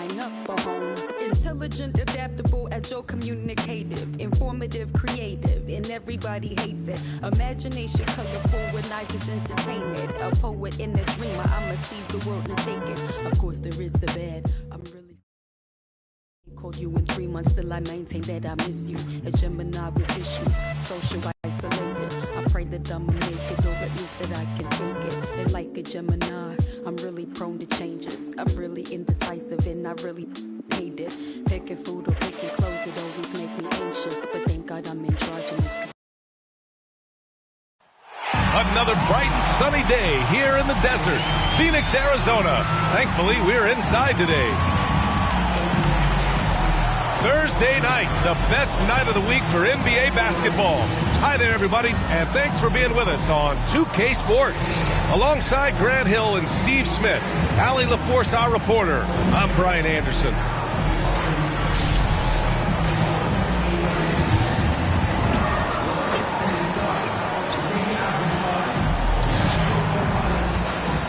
bring up a home. Intelligent, adaptable, agile, communicative, informative, creative, and everybody hates it. Imagination, colorful, when I just entertain it. A poet and a dreamer, I'ma seize the world and take it. Of course, there is the bad. I'm really called you in 3 months, still I maintain that I miss you. A Gemini with issues, social isolated. I pray that I'ma make it, or at least that I can take it. And like a Gemini, I'm really prone to changes. I'm really indecisive and I really hate it. Picking food or picking clothes, it always make me anxious. But thank God I'm androgynous. Another bright and sunny day here in the desert, Phoenix, Arizona. Thankfully, we're inside today. Thursday night, the best night of the week for NBA basketball. Hi there, everybody, and thanks for being with us on 2K Sports. Alongside Grant Hill and Steve Smith, Allie LaForce, our reporter, I'm Brian Anderson.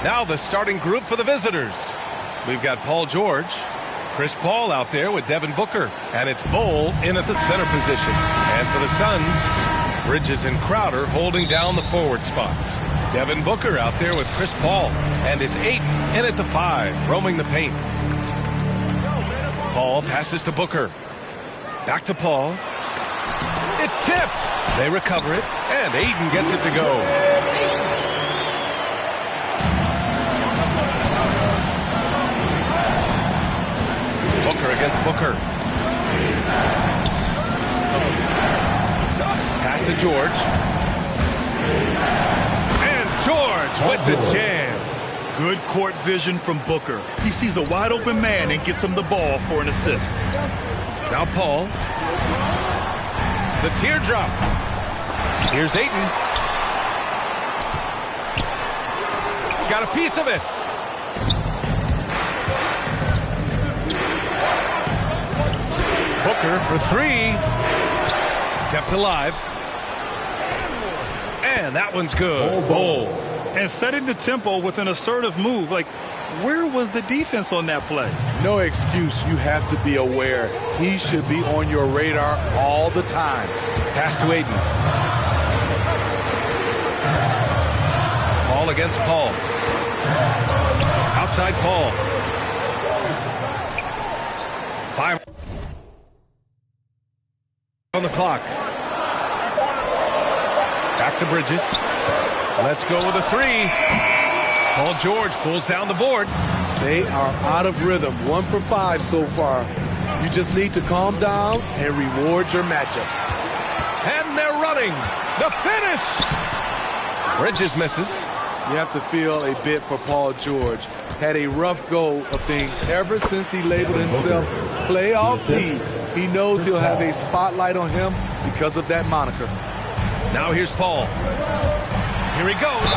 Now the starting group for the visitors. We've got Paul George, Chris Paul out there with Devin Booker, and it's Bol in at the center position. And for the Suns, Bridges and Crowder holding down the forward spots. Devin Booker out there with Chris Paul, and it's Ayton in at the 5, roaming the paint. Paul passes to Booker. Back to Paul. It's tipped. They recover it, and Ayton gets it to go. Booker against Booker. Pass to George. And George with the jam. Good court vision from Booker. He sees a wide open man and gets him the ball for an assist. Now Paul. The teardrop. Here's Ayton. Got a piece of it. Booker for 3. Kept alive. And that one's good. Bol. And setting the tempo with an assertive move. Like, where was the defense on that play? No excuse. You have to be aware. He should be on your radar all the time. Pass to Ayton. Paul against Paul. Outside Paul. 5 on the clock. Back to Bridges. Let's go with a 3. Paul George pulls down the board. They are out of rhythm. 1 for 5 so far. You just need to calm down and reward your matchups. And they're running. The finish. Bridges misses. You have to feel a bit for Paul George. Had a rough go of things ever since he labeled himself Playoff P. He knows he'll have a spotlight on him because of that moniker. Now here's Paul. Here he goes.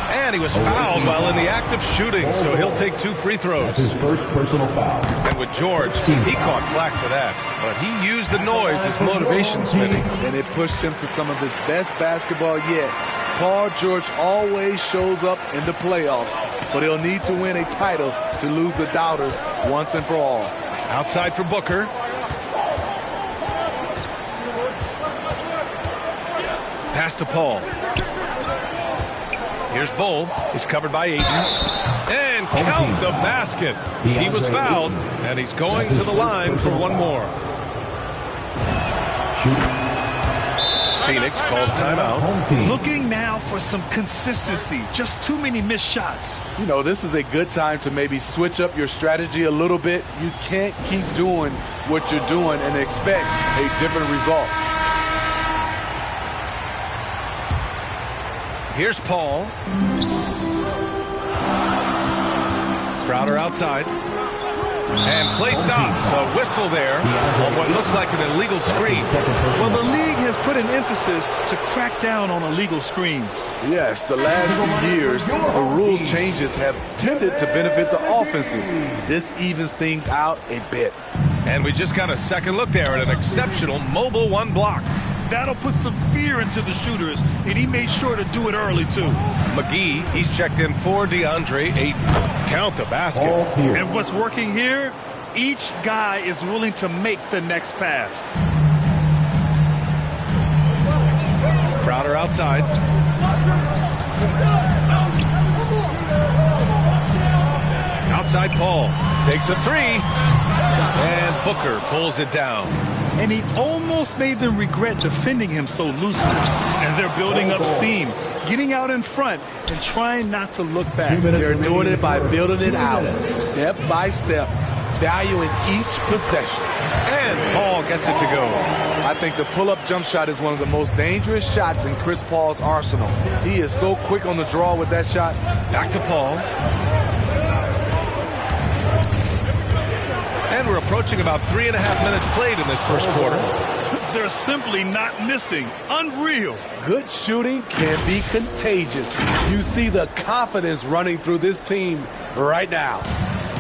And he was fouled while in the act of shooting, so he'll take 2 free throws. His first personal foul. And with George, he caught flack for that. But he used the noise as motivation, Smitty. And it pushed him to some of his best basketball yet. Paul George always shows up in the playoffs, but he'll need to win a title to lose the doubters once and for all. Outside for Booker. Pass to Paul. Here's Bol. He's covered by Ayton. And count the basket. He was fouled, and he's going to the line for 1 more. Phoenix calls timeout. Looking now for some consistency. Just too many missed shots. You know, this is a good time to maybe switch up your strategy a little bit. You can't keep doing what you're doing and expect a different result. Here's Paul. Crowder outside. And play stops. A whistle there on what looks like an illegal screen. Well, the league has put an emphasis to crack down on illegal screens. Yes, the last few years, the rules changes have tended to benefit the offenses. This evens things out a bit. And we just got a second look there at an exceptional mobile 1 block. That'll put some fear into the shooters, and he made sure to do it early, too. McGee, he's checked in for DeAndre Ayton. Count the basket. And what's working here, each guy is willing to make the next pass. Crowder outside. Outside Paul. Takes a three. And Booker pulls it down. And he almost made them regret defending him so loosely. And they're building up steam, getting out in front, and trying not to look back. They're doing it by building it out, step by step, valuing each possession. And Paul gets it to go. I think the pull-up jump shot is one of the most dangerous shots in Chris Paul's arsenal. He is so quick on the draw with that shot. Back to Paul. And we're approaching about 3.5 minutes played in this first quarter. They're simply not missing. Unreal. Good shooting can be contagious. You see the confidence running through this team right now.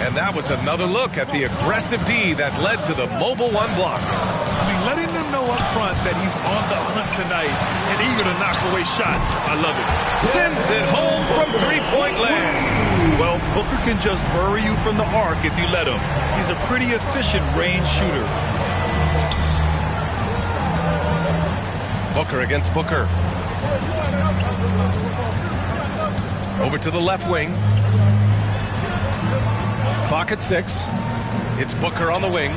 And that was another look at the aggressive D that led to the mobile one block. I mean, letting them know up front that he's on the hunt tonight and eager to knock away shots. I love it. Sends it home from three-point land. Well, Booker can just bury you from the arc if you let him. He's a pretty efficient range shooter. Booker against Booker. Over to the left wing. Clock at 6. It's Booker on the wing.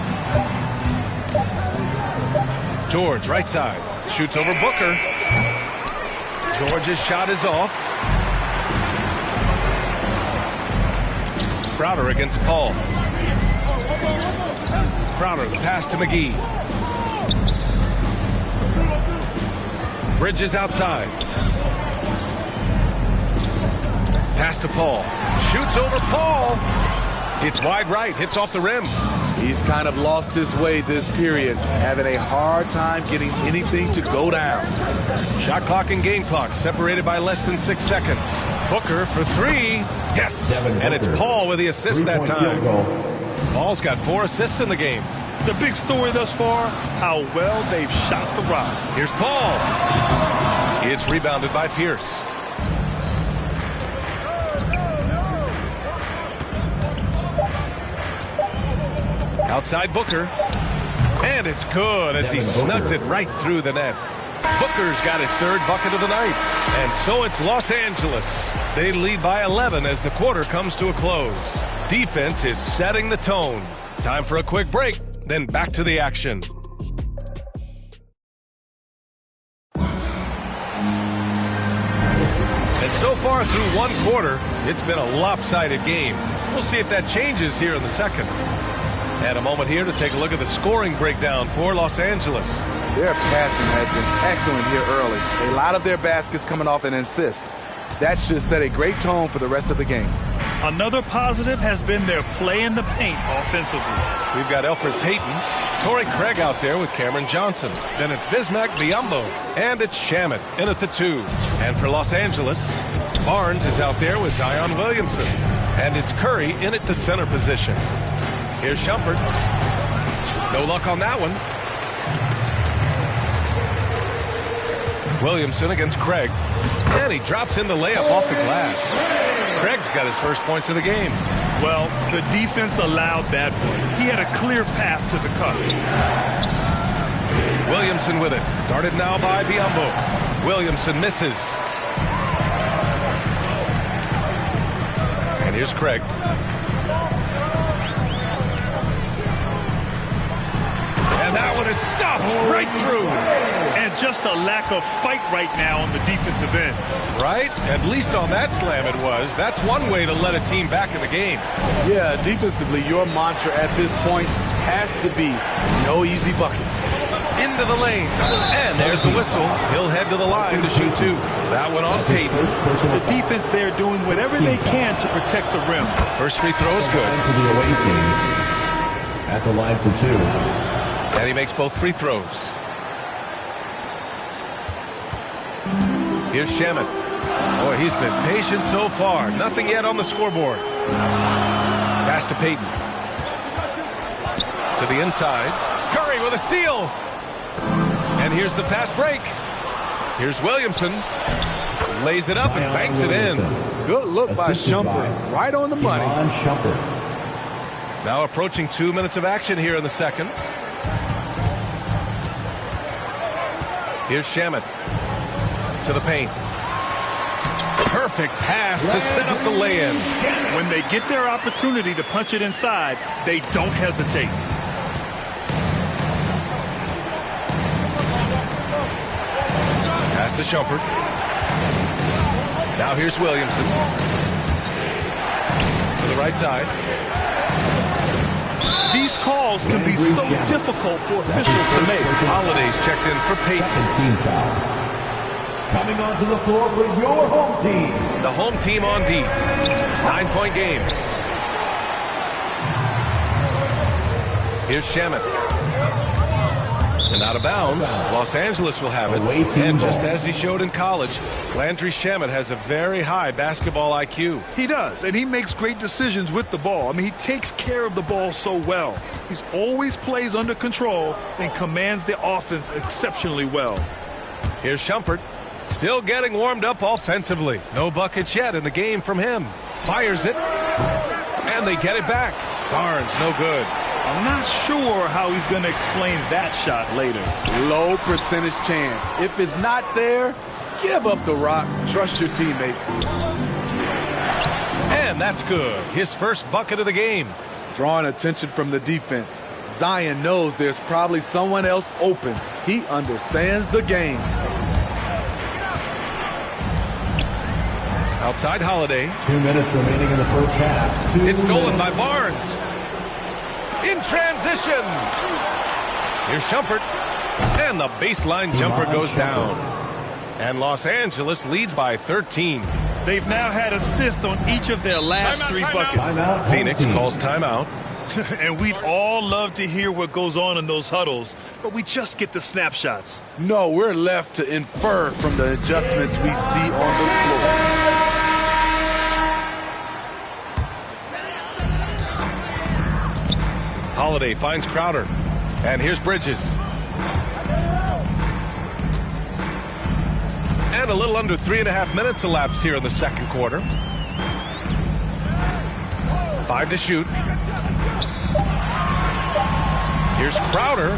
George, right side. Shoots over Booker. George's shot is off. Crowder against Paul. Crowder, the pass to McGee. Bridges outside. Pass to Paul. Shoots over Paul. It's wide right, hits off the rim. He's kind of lost his way this period, having a hard time getting anything to go down. Shot clock and game clock separated by less than 6 seconds. Booker for three. Yes, and it's Paul with the assist that time. Paul's got 4 assists in the game. The big story thus far, how well they've shot the rock. Here's Paul. It's rebounded by Pierce. Outside Booker. And it's good as he snugs it right through the net. Booker's got his 3rd bucket of the night. And so it's Los Angeles. They lead by 11 as the quarter comes to a close. Defense is setting the tone. Time for a quick break, then back to the action. And so far through one quarter, it's been a lopsided game. We'll see if that changes here in the second. And a moment here to take a look at the scoring breakdown for Los Angeles. Their passing has been excellent here early. A lot of their baskets coming off an assist. That should set a great tone for the rest of the game. Another positive has been their play in the paint offensively. We've got Elfrid Payton, Torrey Craig out there with Cameron Johnson. Then it's Bismack Biyombo, and it's Shamet in at the 2. And for Los Angeles, Barnes is out there with Zion Williamson. And it's Curry in at the center position. Here's Shumpert. No luck on that one. Williamson against Craig. And he drops in the layup off the glass. Craig's got his first points of the game. Well, the defense allowed that one. He had a clear path to the cup. Williamson with it. Darted now by Biyombo. Williamson misses. And here's Craig. And that one is stuffed right through. And just a lack of fight right now on the defensive end. Right? At least on that slam it was. That's one way to let a team back in the game. Yeah, defensively, your mantra at this point has to be no easy buckets. Into the lane. And there's a whistle. He'll head to the line to shoot 2. That one on Payton. The defense there doing whatever they can to protect the rim. First free throw is good. For the away team at the line for 2. And he makes both free throws. Here's Shamet. Boy, he's been patient so far. Nothing yet on the scoreboard. Pass to Payton. To the inside. Curry with a steal. And And here's the fast break. Here's Williamson. Lays it up and banks it in. Good look by Shumpert. Right on the money. Now approaching 2 minutes of action here in the second. Here's Shamet to the paint. Perfect pass to set up the lay-in. When they get their opportunity to punch it inside, they don't hesitate. Pass to Shumpert. Now here's Williamson. To the right side. These calls can be so difficult for officials to make. Holiday's checked in for Payton. Team foul. Coming onto the floor for your home team. The home team on D. 9-point game. Here's Shamet. And out of bounds, Los Angeles will have it. And just as he showed in college, Landry Shamet has a very high basketball IQ. He does, and he makes great decisions with the ball. I mean, he takes care of the ball so well. He's always plays under control and commands the offense exceptionally well. Here's Shumpert. Still getting warmed up offensively. No buckets yet in the game from him. Fires it. And they get it back. Barnes, no good. I'm not sure how he's going to explain that shot later. Low percentage chance. If it's not there, give up the rock. Trust your teammates. And that's good. His first bucket of the game. Drawing attention from the defense. Zion knows there's probably someone else open. He understands the game. Outside Holiday. 2 minutes remaining in the first half. It's stolen by Barnes. In transition. Here's Shumpert. And the baseline jumper goes down. And Los Angeles leads by 13. They've now had assists on each of their last three buckets. Timeout. Phoenix calls timeout. And we'd all love to hear what goes on in those huddles, but we just get the snapshots. No, we're left to infer from the adjustments we see on the floor. Holiday finds Crowder. And here's Bridges. And a little under 3.5 minutes elapsed here in the second quarter. 5 to shoot. Here's Crowder.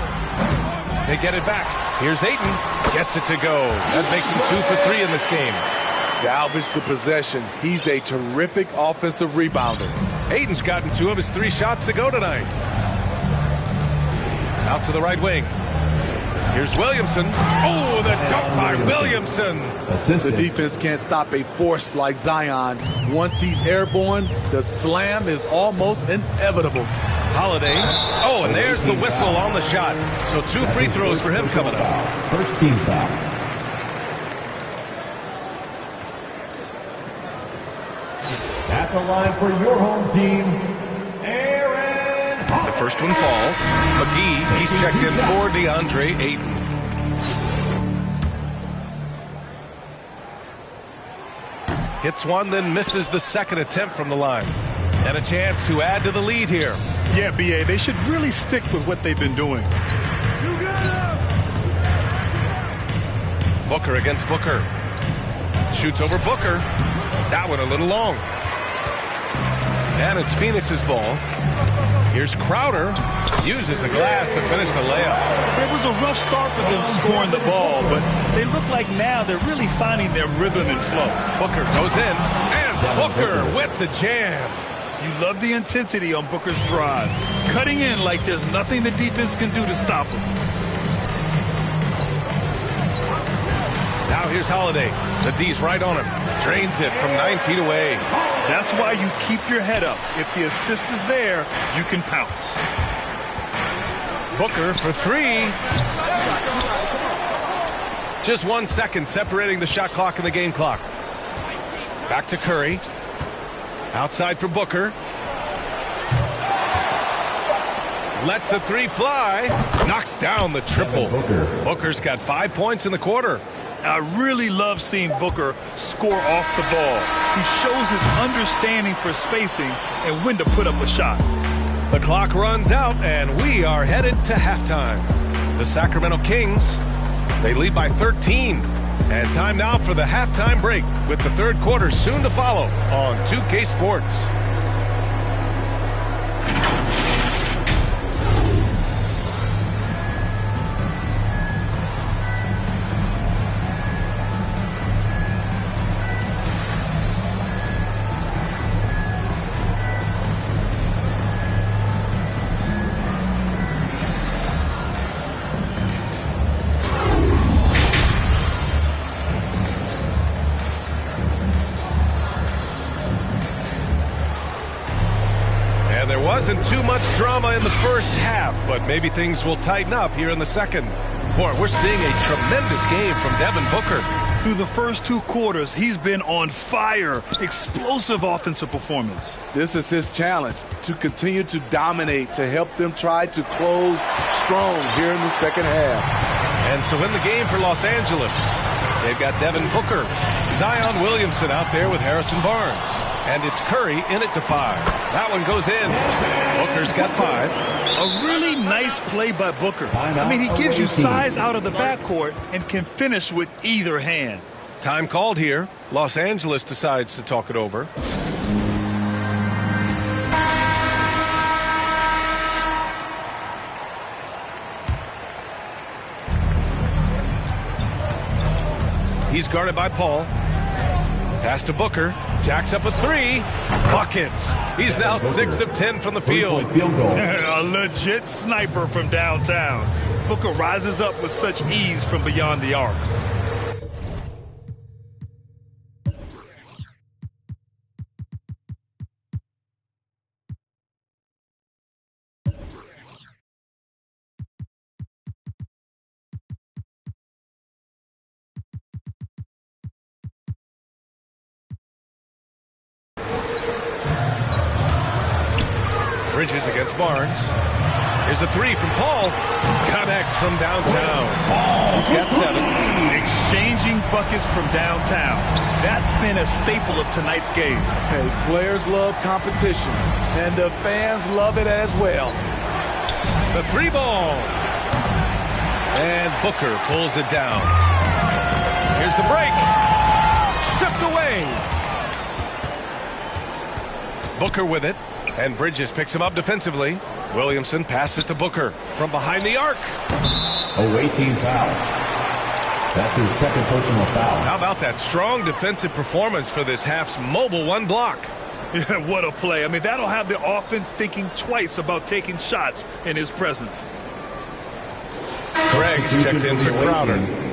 They get it back. Here's Ayton. Gets it to go. That makes him 2 for 3 in this game. Salvage the possession. He's a terrific offensive rebounder. Ayton's gotten 2 of his 3 shots to go tonight. Out to the right wing. Here's Williamson. Oh, the dunk by Williamson. The defense can't stop a force like Zion. Once he's airborne, the slam is almost inevitable. Holiday. Oh, and there's the whistle on the shot. So 2 free throws for him coming up. First team foul. At the line for your home team, Aaron Holiday. The first one falls. McGee, he's checked in for DeAndre Ayton. Hits one, then misses the second attempt from the line. And a chance to add to the lead here. Yeah, B.A., they should really stick with what they've been doing. Booker against Booker. Shoots over Booker. That one a little long. And it's Phoenix's ball. Here's Crowder. Uses the glass to finish the layup. It was a rough start for them scoring the ball, but they look like now they're really finding their rhythm and flow. Booker goes in. And Booker with the jam. You love the intensity on Booker's drive. Cutting in like there's nothing the defense can do to stop him. Now here's Holiday. The D's right on him. Drains it from 9 feet away. That's why you keep your head up. If the assist is there, you can pounce. Booker for 3. Just 1 second separating the shot clock and the game clock. Back to Curry. Outside for Booker. Lets the 3 fly. Knocks down the triple. Booker's got 5 points in the quarter. I really love seeing Booker score off the ball. He shows his understanding for spacing and when to put up a shot. The clock runs out, and we are headed to halftime. The Sacramento Kings They lead by 13. And time now for the halftime break with the third quarter soon to follow on 2K Sports. Wasn't too much drama in the first half, but maybe things will tighten up here in the second. Boy, we're seeing a tremendous game from Devin Booker. Through the first 2 quarters, he's been on fire. Explosive offensive performance. This is his challenge, to continue to dominate, to help them try to close strong here in the second half. And so in the game for Los Angeles, they've got Devin Booker, Zion Williamson out there with Harrison Barnes. And it's Curry in it to 5. That one goes in. Booker's got 5. A really nice play by Booker. I mean, he gives you size out of the backcourt and can finish with either hand. Time called here. Los Angeles decides to talk it over. He's guarded by Paul. Pass to Booker. Jacks up a 3. Buckets. He's now 6 of 10 from the field. A legit sniper from downtown. Booker rises up with such ease from beyond the arc. Bridges against Barnes. Here's a 3 from Paul. Connects from downtown. He's got 7. Exchanging buckets from downtown. That's been a staple of tonight's game. Hey, players love competition, and the fans love it as well. The 3 ball. And Booker pulls it down. Here's the break. Stripped away. Booker with it. And Bridges picks him up defensively. Williamson passes to Booker from behind the arc. Away team foul. That's his second personal foul. How about that strong defensive performance for this half's mobile 1 block? Yeah, what a play. I mean, that'll have the offense thinking twice about taking shots in his presence. Greg's checked in for Crowder.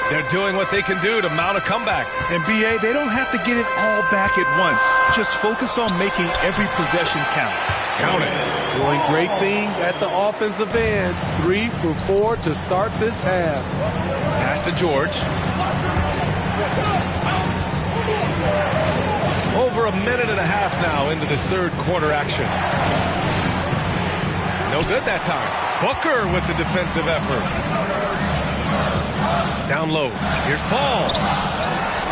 They're doing what they can do to mount a comeback. And B.A., they don't have to get it all back at once. Just focus on making every possession count. Count it. Doing great things at the offensive end. 3 for 4 to start this half. Pass to George. Over a minute and a half now into this third quarter action. No good that time. Booker with the defensive effort. Down low. Here's Paul.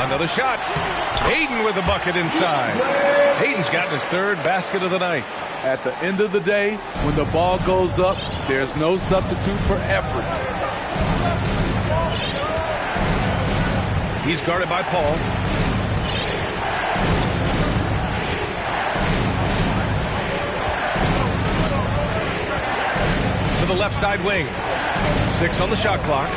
Another shot. Hayden with a bucket inside. Hayden's gotten his 3rd basket of the night. At the end of the day, when the ball goes up, there's no substitute for effort. He's guarded by Paul. To the left side wing. 6 on the shot clock.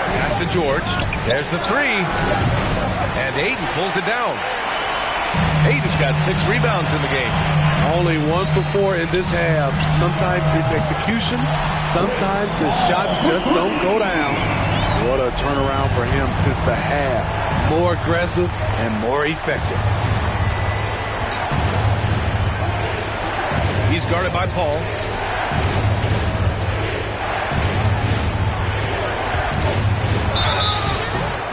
Pass to George. There's the 3. And Ayton pulls it down. Ayton's got 6 rebounds in the game. Only 1 for 4 in this half. Sometimes it's execution. Sometimes the shots just don't go down. What a turnaround for him since the half. More aggressive and more effective. He's guarded by Paul.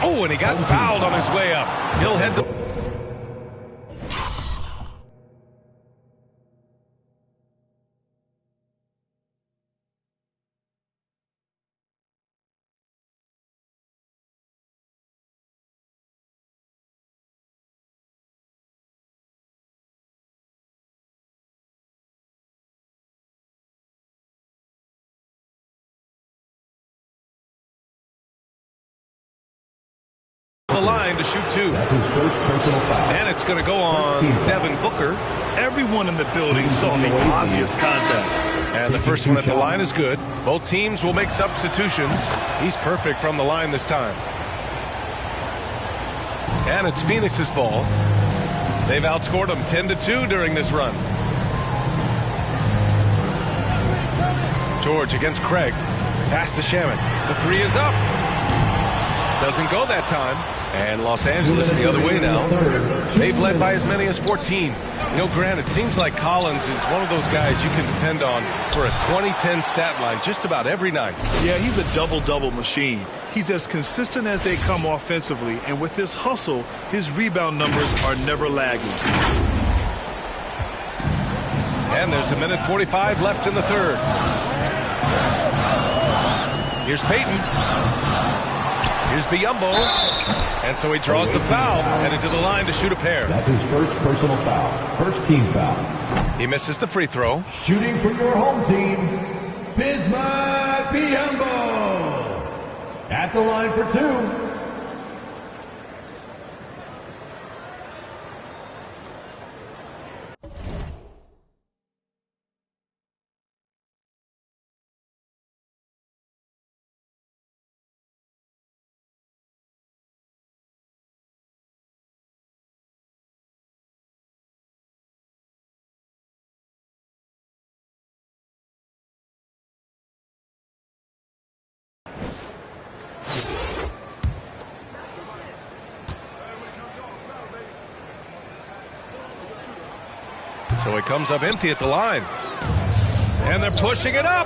Oh, and he got fouled on his way up. He'll head the... line to shoot 2. That's his first personal foul. And it's going to go on Devin Booker. Everyone in the building saw the obvious contact. And the first one at the line is good. Both teams will make substitutions. He's perfect from the line this time. And it's Phoenix's ball. They've outscored them 10-2 during this run. George against Craig. Pass to Shamet. The 3 is up. Doesn't go that time. And Los Angeles the other way now. They've led by as many as 14. You know, Grant, it seems like Collins is one of those guys you can depend on for a 2010 stat line just about every night. Yeah, he's a double-double machine. He's as consistent as they come offensively, and with his hustle, his rebound numbers are never lagging. And there's a minute 45 left in the third. Here's Payton. Here's Biyombo. And so he draws the foul, headed to the line to shoot a pair. That's his first personal foul. First team foul. He misses the free throw. Shooting for your home team, Bismack Biyombo. At the line for 2. So he comes up empty at the line. And they're pushing it up.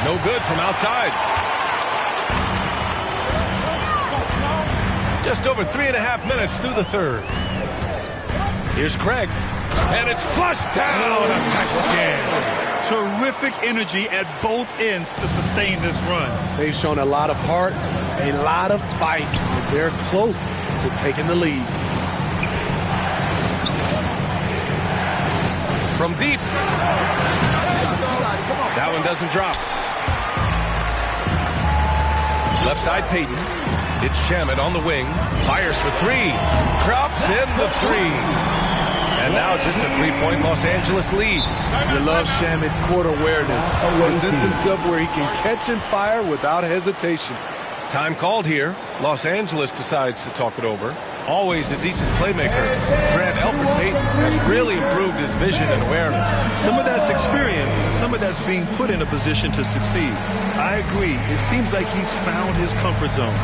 No good from outside. Just over 3.5 minutes through the third. Here's Craig. And it's flushed down. Again. Terrific energy at both ends to sustain this run. They've shown a lot of heart, a lot of fight, and they're close to taking the lead. From deep. That one doesn't drop. Left side Payton. It's Shamet on the wing. Fires for 3. Drops in the 3. And now just a 3-point Los Angeles lead. You love Shamet's court awareness. Presents himself where he can catch and fire without hesitation. Time called here. Los Angeles decides to talk it over. Always a decent playmaker. Grant, Elfrid Payton has really improved his vision and awareness. Some of that's experience, and some of that's being put in a position to succeed. I agree. It seems like he's found his comfort zone.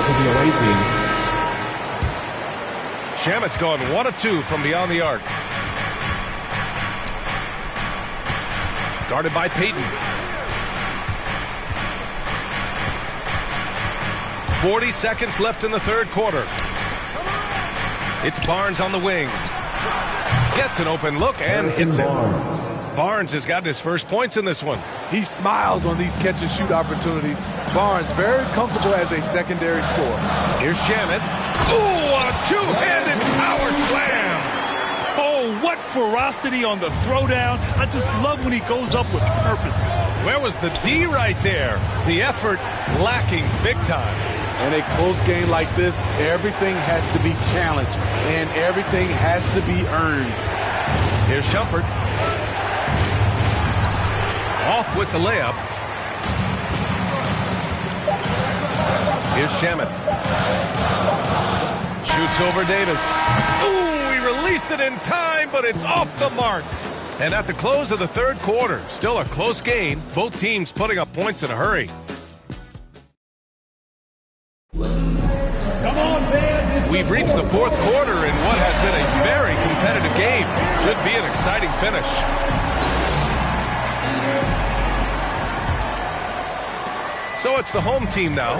The away team. Shamet's gone 1 of 2 from beyond the arc. Guarded by Payton. 40 seconds left in the third quarter. It's Barnes on the wing. Gets an open look and hits it. Barnes has gotten his first points in this one. He smiles on these catch-and-shoot opportunities. Barnes very comfortable as a secondary scorer. Here's Shamet. Ooh, a two-handed power slam. Oh, what ferocity on the throwdown. I just love when he goes up with purpose. Where was the D right there? The effort lacking big time. In a close game like this, everything has to be challenged, and everything has to be earned. Here's Shumpert. Off with the layup. Here's Shamet. Shoots over Davis. Ooh, he released it in time, but it's off the mark. And at the close of the third quarter, still a close game. Both teams putting up points in a hurry. Come on, man. We've reached the fourth quarter in what has been a very competitive game. Should be an exciting finish. So it's the home team now.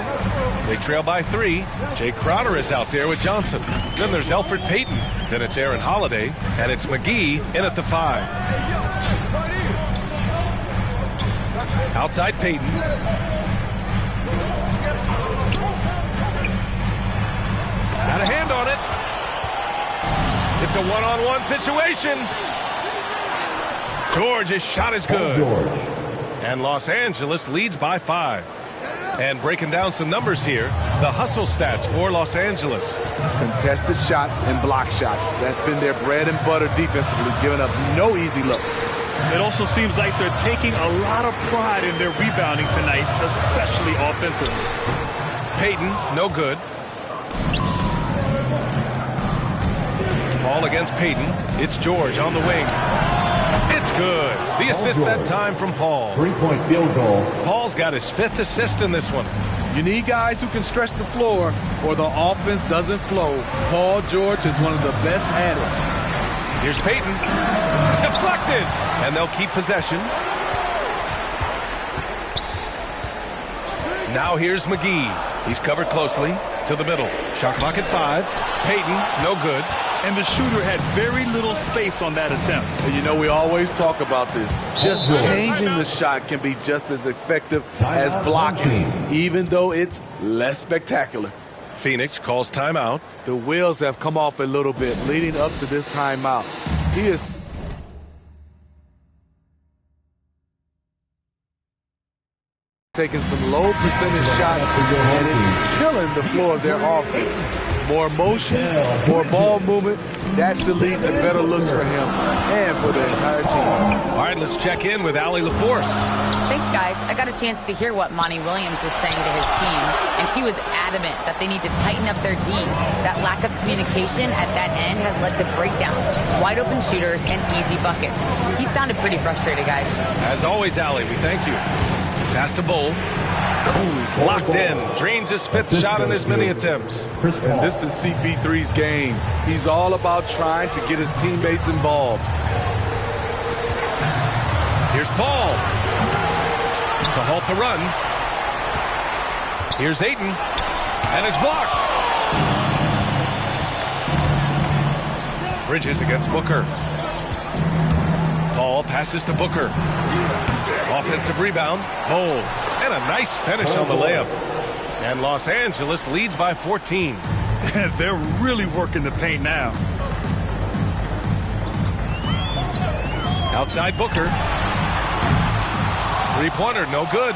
They trail by 3. Jay Crowder is out there with Johnson. Then there's Elfrid Payton. Then it's Aaron Holiday. And it's McGee in at the 5. Outside Payton. Got a hand on it. It's a one-on-one situation. George's shot is good. And Los Angeles leads by 5. And breaking down some numbers here, the hustle stats for Los Angeles. Contested shots and block shots. That's been their bread and butter defensively, giving up no easy looks. It also seems like they're taking a lot of pride in their rebounding tonight, especially offensively. Payton, no good. Ball against Payton. It's George on the wing. It's good. The assist that time from Paul. 3-point field goal. Paul's got his 5th assist in this one. You need guys who can stretch the floor or the offense doesn't flow. Paul George is one of the best at it. Here's Payton. Deflected. And they'll keep possession. Now here's McGee. He's covered closely to the middle. Shot clock at 5. Payton, no good. And the shooter had very little space on that attempt. And you know, we always talk about this. Just changing the shot can be just as effective as blocking, even though it's less spectacular. Phoenix calls timeout. The wheels have come off a little bit leading up to this timeout. He is taking some low percentage shots, and it's killing the floor of their offense. More motion, more ball movement, that should lead to better looks for him and for the entire team. All right, let's check in with Allie LaForce. Thanks, guys. I got a chance to hear what Monty Williams was saying to his team, and he was adamant that they need to tighten up their D. That lack of communication at that end has led to breakdowns, wide open shooters, and easy buckets. He sounded pretty frustrated, guys. As always, Allie, we thank you. Pass to Bull. He's locked in. Drains his 5th shot in as many attempts. And this is CP3's game. He's all about trying to get his teammates involved. Here's Paul to halt the run. Here's Ayton, and it's blocked. Bridges against Booker. Paul passes to Booker. Offensive rebound. Bold. And a nice finish on the layup. And Los Angeles leads by 14. They're really working the paint now. Outside Booker. Three-pointer, no good.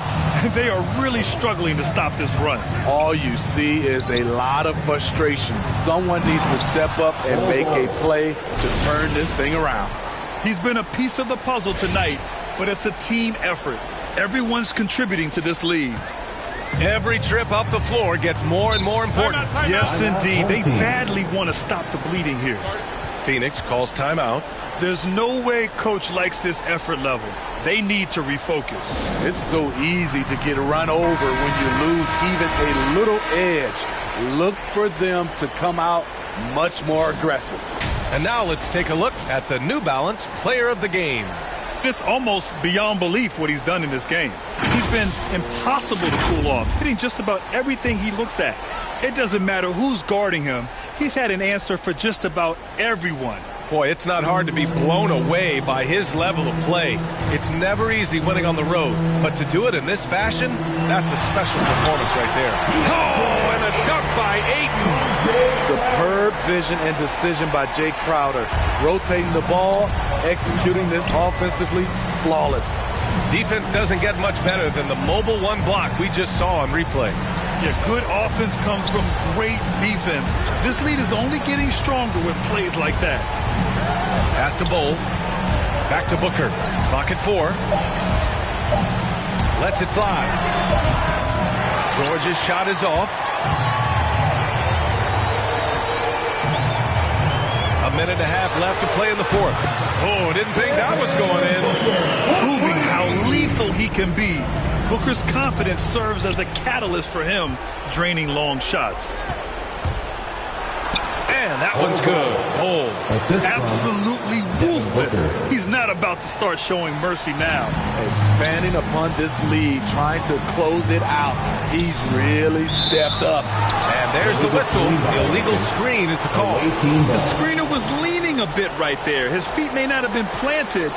They are really struggling to stop this run. All you see is a lot of frustration. Someone needs to step up and make a play to turn this thing around. He's been a piece of the puzzle tonight, but it's a team effort. Everyone's contributing to this lead. Every trip up the floor gets more and more important. Yes, indeed. They badly want to stop the bleeding here. Phoenix calls timeout. There's no way coach likes this effort level. They need to refocus. It's so easy to get run over when you lose even a little edge. Look for them to come out much more aggressive. And now let's take a look at the New Balance Player of the Game. It's almost beyond belief what he's done in this game. He's been impossible to cool off, hitting just about everything he looks at. It doesn't matter who's guarding him. He's had an answer for just about everyone. Boy, it's not hard to be blown away by his level of play. It's never easy winning on the road, but to do it in this fashion, that's a special performance right there. Oh, and a dunk by Ayton. Superb vision and decision by Jay Crowder. Rotating the ball, executing this offensively, flawless. Defense doesn't get much better than the mobile one block we just saw on replay. Yeah, good offense comes from great defense. This lead is only getting stronger with plays like that. Pass to Bull. Back to Booker. Clock at 4. Lets it fly. George's shot is off. A minute and a half left to play in the 4th. Oh, didn't think that was going in. Proving how lethal he can be. Booker's confidence serves as a catalyst for him, draining long shots. And that one's good. Oh, absolutely ruthless. He's not about to start showing mercy now. Expanding upon this lead, trying to close it out. He's really stepped up. And there's the whistle. Illegal screen is the call. The screener was leaning a bit right there. His feet may not have been planted.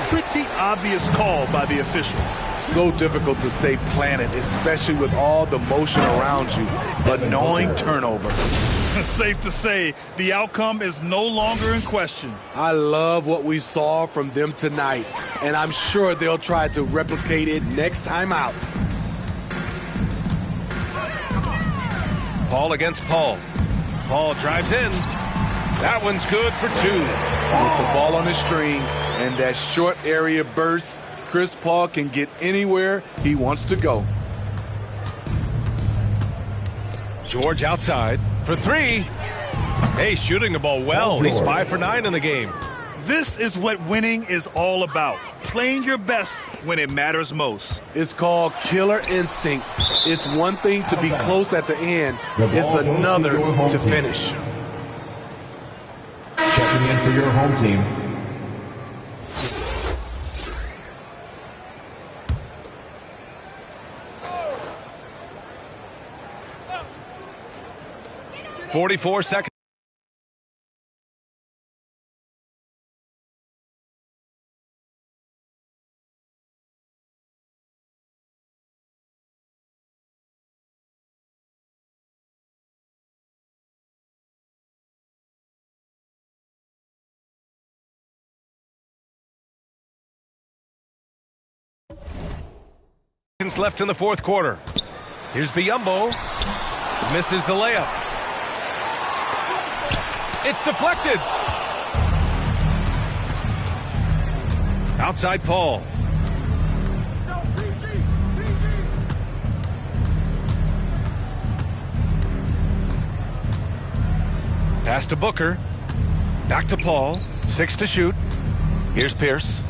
Pretty obvious call by the officials. So difficult to stay planted, especially with all the motion around you. But knowing turnover. Safe to say, the outcome is no longer in question. I love what we saw from them tonight, and I'm sure they'll try to replicate it next time out. Paul against Paul. Paul drives in. That one's good for 2. With the ball on the string and that short area burst, Chris Paul can get anywhere he wants to go. George outside for 3. Hey, shooting the ball well. He's 5 for 9 in the game. This is what winning is all about. Playing your best when it matters most. It's called killer instinct. It's one thing to be close at the end. It's another to finish. Checking in for your home team. .44 seconds. Left in the fourth quarter. Here's Biyombo. Misses the layup. It's deflected. Outside Paul. Pass to Booker. Back to Paul. 6 to shoot. Here's Pierce.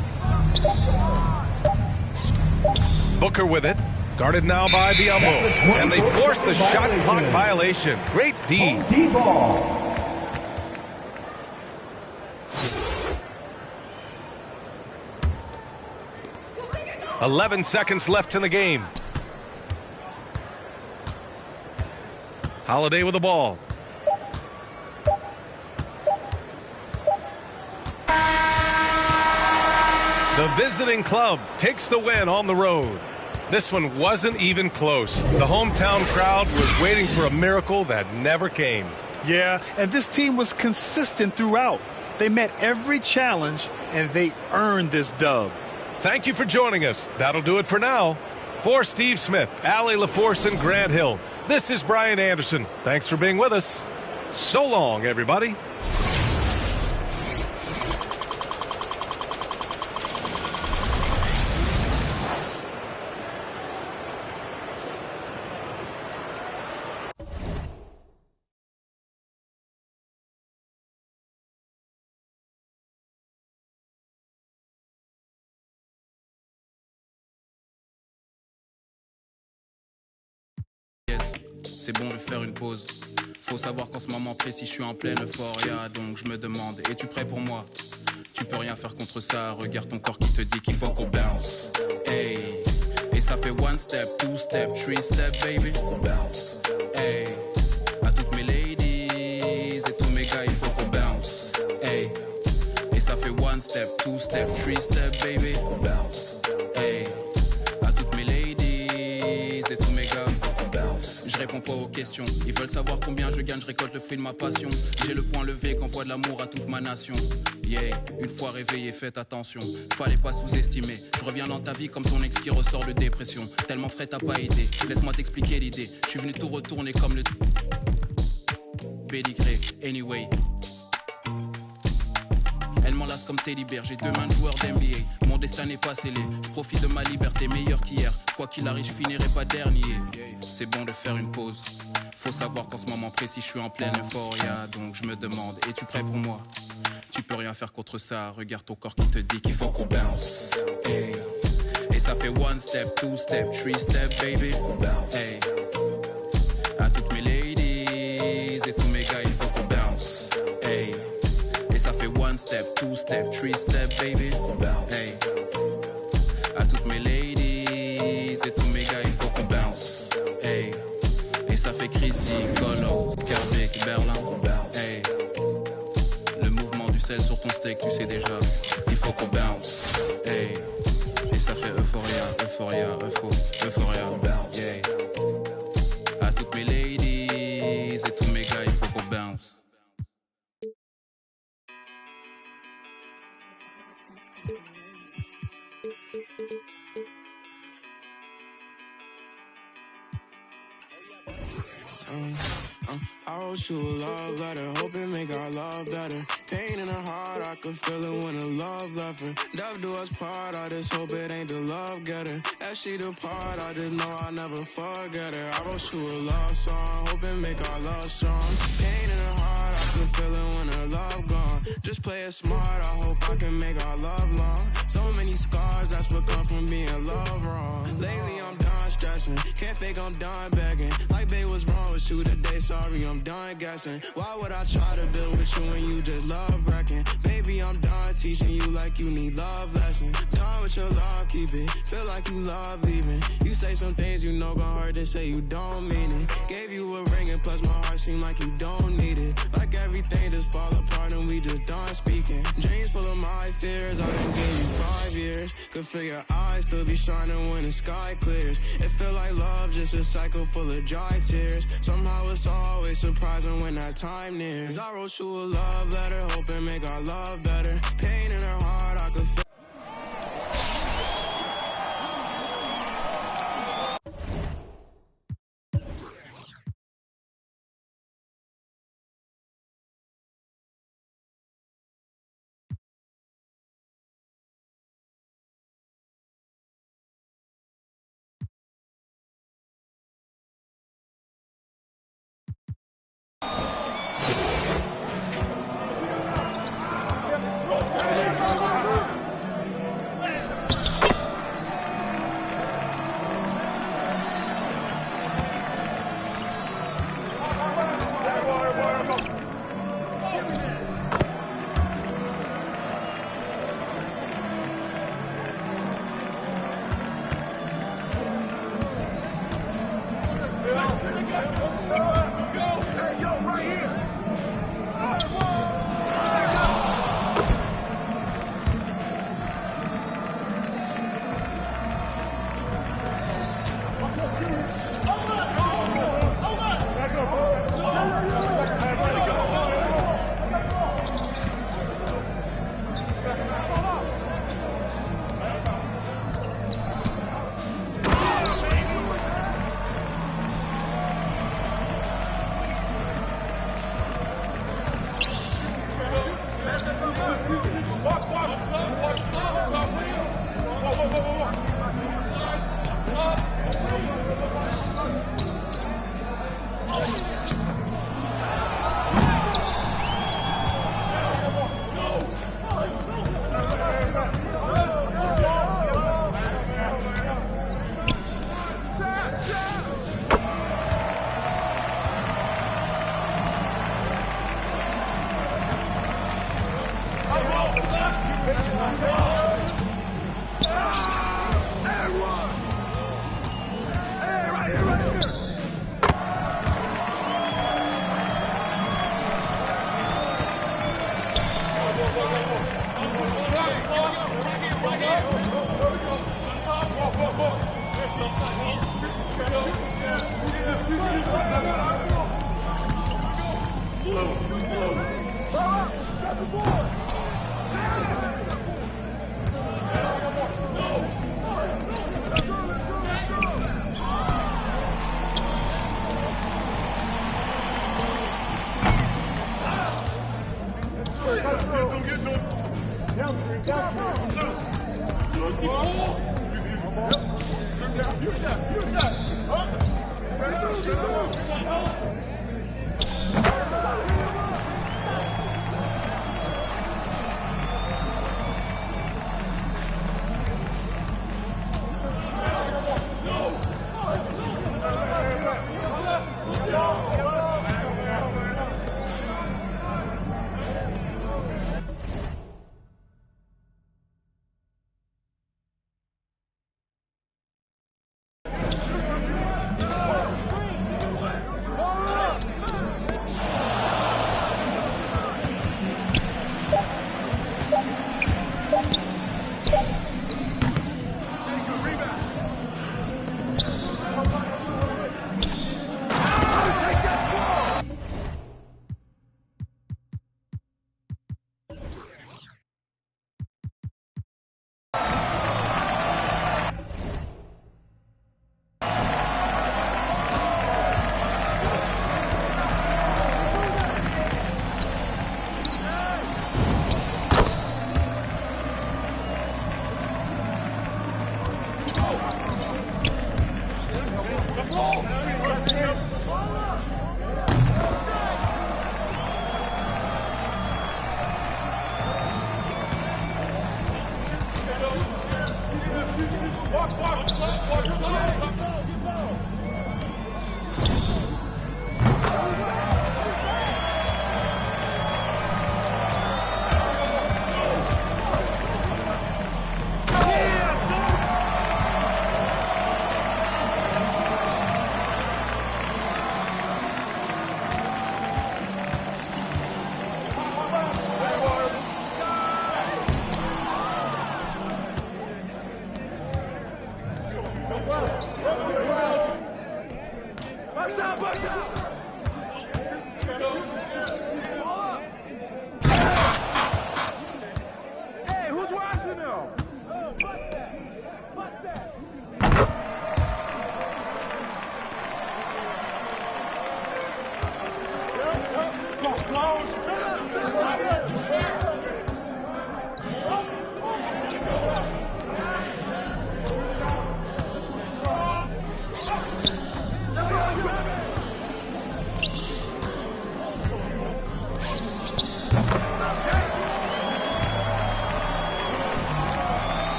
Booker with it. Guarded now by Biyombo. And they force the shot clock violation. Great D. 11 seconds left in the game. Holiday with the ball. The visiting club takes the win on the road. This one wasn't even close. The hometown crowd was waiting for a miracle that never came. Yeah, and this team was consistent throughout. They met every challenge, and they earned this dub. Thank you for joining us. That'll do it for now. For Steve Smith, Allie LaForce, and Grant Hill, this is Brian Anderson. Thanks for being with us. So long, everybody. C'est bon de faire une pause. Faut savoir qu'en ce moment précis, je suis en pleine euphoria. Donc je me demande, es-tu prêt pour moi? Tu peux rien faire contre ça. Regarde ton corps qui te dit qu'il faut qu'on bounce. Hey. Et ça fait 1 step, 2 step, 3 step, baby. Hey. À toutes mes ladies et tous mes gars, il faut qu'on bounce. Hey. Et ça fait 1 step, 2 step, 3 step, baby. Hey. À toutes mes ladies et tous mes gars, il faut qu'on bounce. Je réponds pas aux questions. Ils veulent savoir combien je gagne, je récolte le fruit de ma passion. J'ai le poing levé, qu'envoie de l'amour à toute ma nation. Yeah, une fois réveillé, faites attention. Fallait pas sous-estimer. Je reviens dans ta vie comme ton ex qui ressort de dépression. Tellement frais, t'as pas été. Laisse-moi t'expliquer l'idée. Je suis venu tout retourner comme le pédigré. Anyway. Elle m'enlace comme Teddy Bear, j'ai 2 mains de joueur d'NBA. Mon destin n'est pas scellé, je profite de ma liberté, meilleur qu'hier. Quoi qu'il arrive, je finirai pas dernier. C'est bon de faire une pause. Faut savoir qu'en ce moment précis, je suis en pleine euphoria. Donc je me demande, es-tu prêt pour moi? Tu peux rien faire contre ça, regarde ton corps qui te dit qu'il faut qu'on bounce. Hey. Et ça fait 1 step, 2 step, 3 step, baby. Hey. À toutes mes ladies et tous mes gars, il faut qu'on bounce. Hey. Ça fait 1 step, 2 step, 3 step, baby. Hey. À toutes mes ladies et tous mes gars, il faut qu'on bounce. Hey. Et ça fait Chrissy, Colors, Scarbeck, Berlin. Hey. Le mouvement du sel sur ton steak, tu sais déjà. Il faut qu'on bounce. Hey. Et ça fait euphoria, euphoria, euphoria. Yeah. À toutes mes ladies et tous mes gars, il faut qu'on bounce. I wrote you a love letter, hoping make our love better. Pain in her heart, I could feel it when the love left her. Death do us part, I just hope it ain't the love getter. As she depart, I just know I'll never forget her. I wrote you a love song, hoping make our love strong. Pain in her heart, I could feel it when her love gone. Just play it smart, I hope I can make our love long. So many scars, that's what come from being loved wrong. Lately I'm done stressing, can't fake I'm done begging. Like babe, what's wrong with you today? Sorry, I'm done guessing. Why would I try to build with you when you just love wrecking? Baby, I'm done teaching you like you need love lessons. Done with your love, keep it. Feel like you love leaving. You say some things you know gon' hurt, they say you don't mean it. Gave you a ring and plus my heart seem like you don't need it. Like everything just fall apart and we just done speaking. Dreams full of my fears, I done gave you 5 years. Could feel your eyes still be shining when the sky clears. It feel like love, just a cycle full of dry tears. Somehow it's always surprising when that time nears. I wrote you a love letter, hoping make our love better. Pain in her heart, I could feel.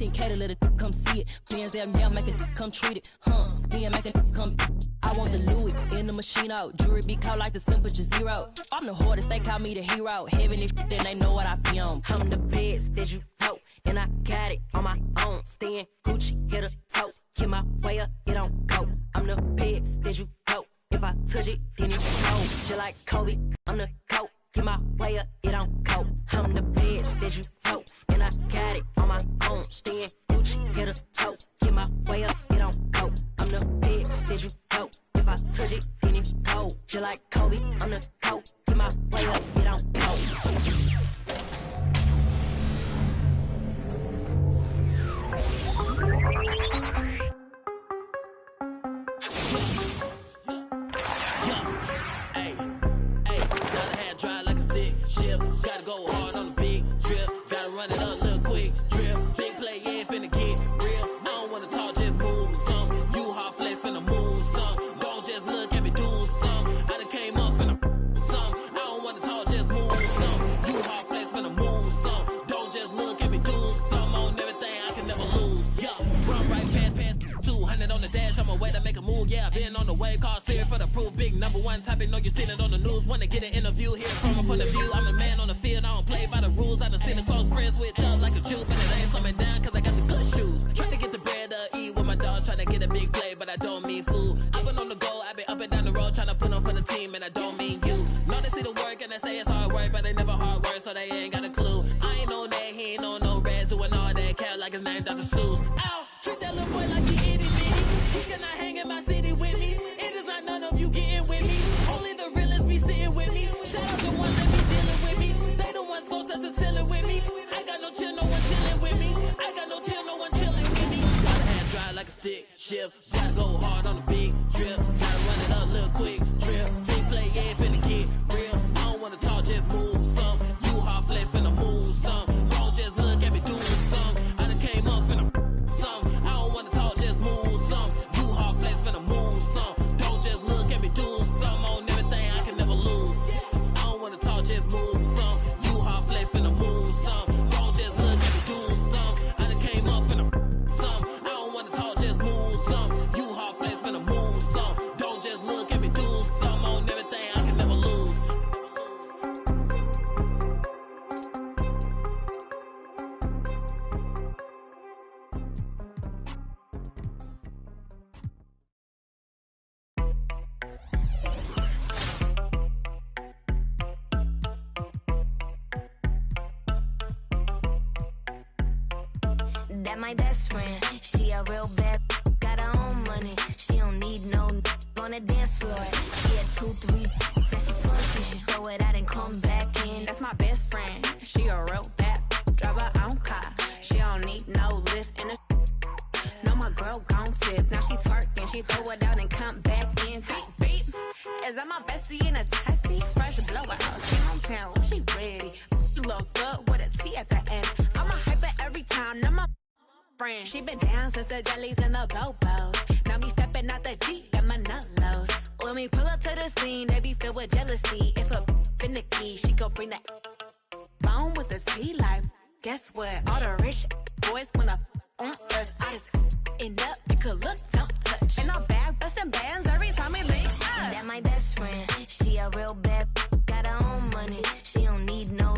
10K to let it come see it. Bands there now make it come treat it. Spin make it come. I want the Louis in the machine out. Jewelry be caught like the temperature zero. I'm the hardest, they call me the hero. Heaven if then they know what I be on. I'm the best that you know, and I got it on my own. Staying Gucci, hit a toe. Get my way up, it don't go. I'm the best that you know. If I touch it, then it's cold. Just like Kobe, I'm the GOAT. Get my way up, it don't go. I'm the best that you know, and I got it on my own. Staying Gucci, hit a toe. Get my way up, it don't go. I'm the best that you know. If I touch it, then it's cold. Just like Kobe, I'm the GOAT. Get my way up, it don't go. Gotta go hard on the big trip. Gotta run it up, little quick drip. Big play, yeah, finna get real. I don't wanna talk, just move some. You hard flex, finna move some. Don't just look at me, do some. I done came up, finna some. I don't wanna talk, just move some. You hard flex, finna move some. Don't just look at me, do some. On everything, I can never lose. Yo, run right past 200 on the dash. On my way to make a move, yeah, I been on the wave. Call serious for the proof. Big number one topic, know you seen it on the news. Wanna get an interview here from a point of view. I'm the man on the field, I don't play by the rules. I done seen the close friends switch up like a Jew, but it ain't slowing down cause I got the good shoes. Trying to get the bread to eat with my dog, trying to get a big play, but I don't mean food. I've been on the go, I've been up and down the road, trying to put on for the team, and I don't mean you. Know they see the work and they say it's hard work, but they never hard work, so they ain't got a clue. I ain't on that, he ain't on no reds, doing all that cat like his name Dr. Seuss. Ow, treat that little boy like he itty bitty. He cannot hang in my city with me. It is not none of you getting with me. Only the realest be sitting with me. Shout out the ones that be dealing with me. They the ones gon' touch the ceiling with me. I got no chill, no one chilling with me. I got no chill, no one chilling with me. Gotta have dry like a stick shift. Gotta go hard on the big drip. Gotta run it up, little quick drip. Big play, yeah, finna get real. I don't wanna talk, just move some. You hard flex, finna move some. Don't just look at me doing some. I done came up finna some. I don't wanna talk, just move some. You hard flex, finna That my best friend. She a real bad, got her own money. She don't need no on the dance floor. She had 2, 3, now she twerking. She throw it out and come back in. That's my best friend. She a real bad, drive her own car. She don't need no lift in the. No, my girl gon' tip. Now she twerking. She throw it out and come back in. Beep, beep. Is that my bestie in a testy? Fresh blowout. She on town. She ready. She look good with a T at the end. I'm a hyper every time. Now my friend. She been down since the jellies and the bobos. Now me stepping out the Jeep and my nut lows. When we pull up to the scene, they be filled with jealousy. If a finicky, she gon' bring that phone with the T like. Guess what? All the rich boys wanna on us. I just end up, you could look, don't touch. And I'm back busting bands every time we link up. That my best friend. She a real bad, got her own money. She don't need no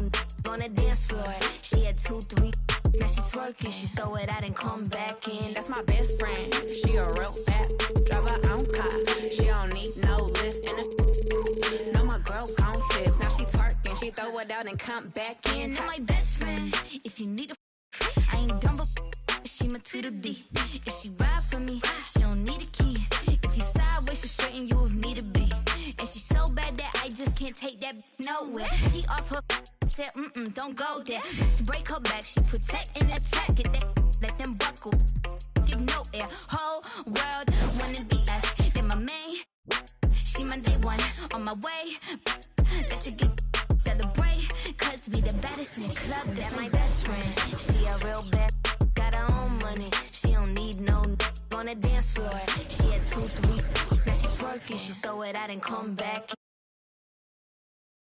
on the dance floor. She had 2, 3, now she twerking. She throw it out and come back in. That's my best friend. She a real bad, drive her own car. She don't need no lift in the. No, my girl gon' tip. Now she twerking. She throw it out and come back in. That my best friend. If you need a, I ain't dumb but she my Tweedledee. If she ride for me, she don't need a key. If you sideways, she straighten you if need to be. And she so bad that I just can't take that nowhere. She off her said, don't go there. Break her back, she protect and attack. Get that, let them buckle. Give no air. Whole world wanna be us. Then my main, she my day one. On my way, let you get celebrate. Cause we the baddest in the club. That my best friend. She a real bad, got her own money. She don't need no on the dance floor. She had 2, 3, now she twerking. She throw it out and come back.